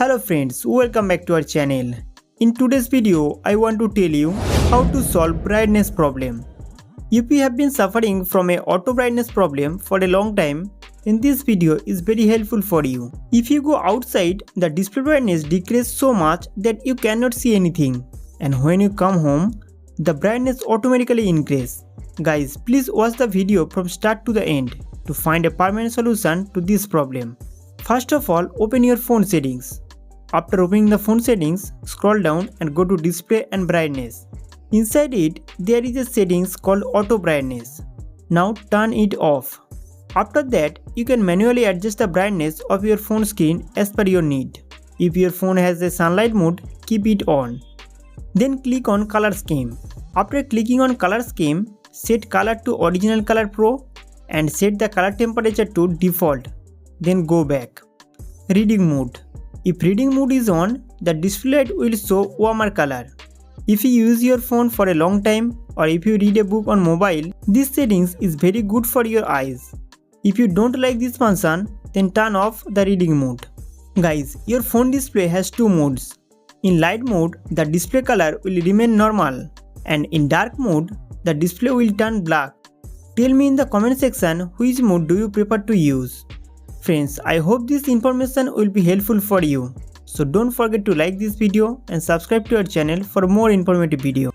Hello friends, welcome back to our channel. In today's video, I want to tell you how to solve brightness problem. If you have been suffering from a auto brightness problem for a long time, then this video is very helpful for you. If you go outside, the display brightness decreases so much that you cannot see anything, and when you come home, the brightness automatically increases. Guys, please watch the video from start to the end to find a permanent solution to this problem. First of all, open your phone settings. After opening the phone settings, scroll down and go to display and brightness. Inside it, there is a settings called auto brightness. Now turn it off. After that, you can manually adjust the brightness of your phone screen as per your need. If your phone has a sunlight mode, keep it on. Then click on color scheme. After clicking on color scheme, set color to original color pro and set the color temperature to default. Then go back. Reading mode. If reading mode is on, the display light will show warmer color. If you use your phone for a long time or if you read a book on mobile, this settings is very good for your eyes. If you don't like this function, then turn off the reading mode. Guys, your phone display has two modes. In light mode, the display color will remain normal, and in dark mode, the display will turn black. Tell me in the comment section which mode do you prefer to use. Friends, I hope this information will be helpful for you. So don't forget to like this video and subscribe to our channel for more informative video.